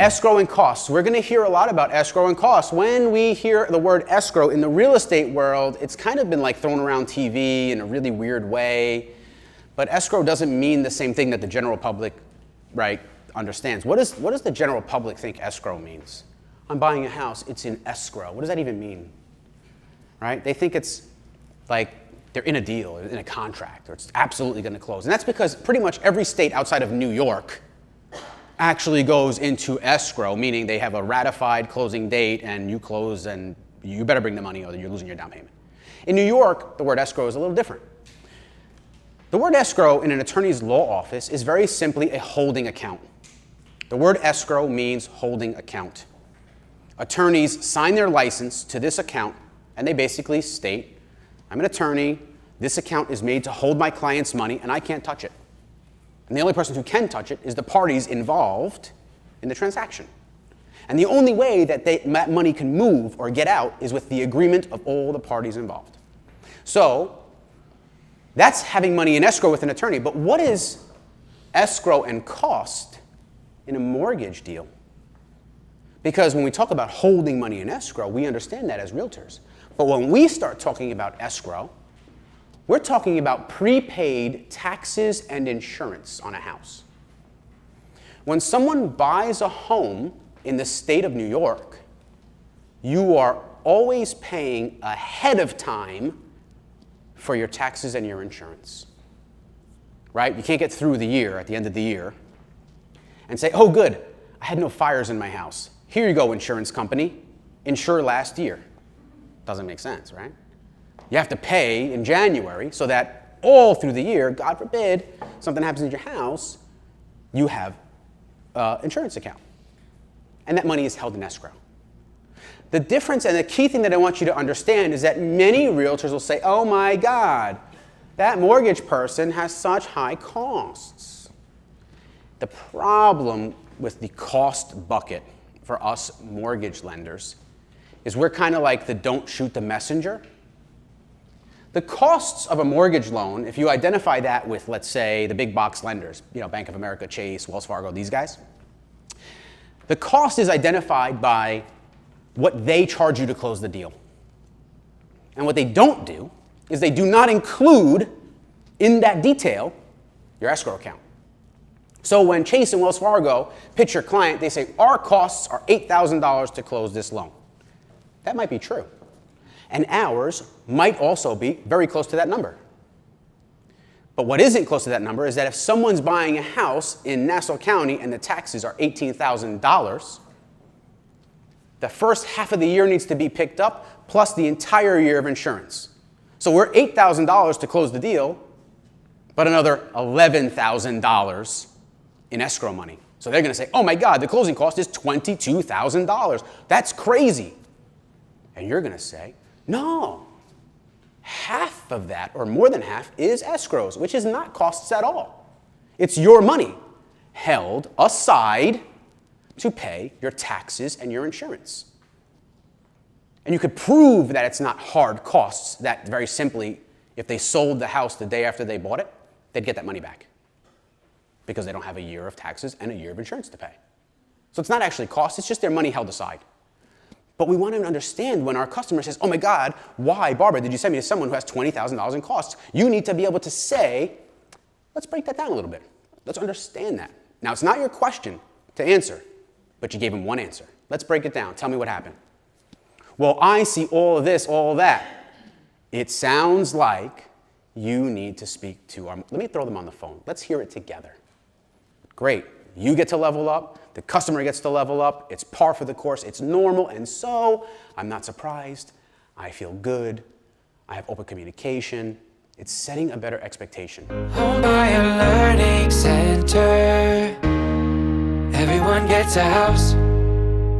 Escrow and costs. We're going to hear a lot about escrow and costs. When we hear the word escrow in the real estate world, it's kind of been like thrown around TV in a really weird way. But escrow doesn't mean the same thing that the general public, right, understands. What does the general public think escrow means? I'm buying a house, it's in escrow. What does that even mean? Right? They think it's like they're in a deal, in a contract, or it's absolutely going to close. And that's because pretty much every state outside of New York actually goes into escrow, meaning they have a ratified closing date and you close and you better bring the money or you're losing your down payment. In New York, the word escrow is a little different. The word escrow in an attorney's law office is very simply a holding account. The word escrow means holding account. Attorneys sign their license to this account and they basically state, I'm an attorney, this account is made to hold my client's money and I can't touch it. And the only person who can touch it is the parties involved in the transaction. And the only way that that money can move or get out is with the agreement of all the parties involved. So that's having money in escrow with an attorney. But what is escrow and cost in a mortgage deal? Because when we talk about holding money in escrow, we understand that as realtors. But when we start talking about escrow, we're talking about prepaid taxes and insurance on a house. When someone buys a home in the state of New York, you are always paying ahead of time for your taxes and your insurance. Right? You can't get through the year at the end of the year and say, oh good, I had no fires in my house. Here you go, insurance company, insure last year. Doesn't make sense, right? You have to pay in January so that all through the year, God forbid, something happens in your house, you have an insurance account. And that money is held in escrow. The difference and the key thing that I want you to understand is that many realtors will say, oh my God, that mortgage person has such high costs. The problem with the cost bucket for us mortgage lenders is we're kind of like the don't shoot the messenger. The costs of a mortgage loan, if you identify that with, let's say, the big box lenders, Bank of America, Chase, Wells Fargo, these guys, the cost is identified by what they charge you to close the deal. And what they don't do is they do not include in that detail your escrow account. So when Chase and Wells Fargo pitch your client, they say, our costs are $8,000 to close this loan. That might be true. And ours might also be very close to that number. But what isn't close to that number is that if someone's buying a house in Nassau County and the taxes are $18,000, the first half of the year needs to be picked up plus the entire year of insurance. So we're $8,000 to close the deal, but another $11,000 in escrow money. So they're going to say, oh my God, the closing cost is $22,000. That's crazy. And you're going to say, no, half of that, or more than half, is escrows, which is not costs at all. It's your money held aside to pay your taxes and your insurance. And you could prove that it's not hard costs, that very simply, if they sold the house the day after they bought it, they'd get that money back because they don't have a year of taxes and a year of insurance to pay. So it's not actually costs, it's just their money held aside. But we want to understand when our customer says, oh my God, why, Barbara, did you send me to someone who has $20,000 in costs? You need to be able to say, let's break that down a little bit. Let's understand that. Now, it's not your question to answer, but you gave him one answer. Let's break it down. Tell me what happened. Well, I see all of this, all of that. It sounds like you need to speak to our, let me throw them on the phone. Let's hear it together. Great. You get to level up. The customer gets to level up. It's par for the course. It's normal. And so I'm not surprised. I feel good. I have open communication. It's setting a better expectation. Home by a learning center. Everyone gets a house.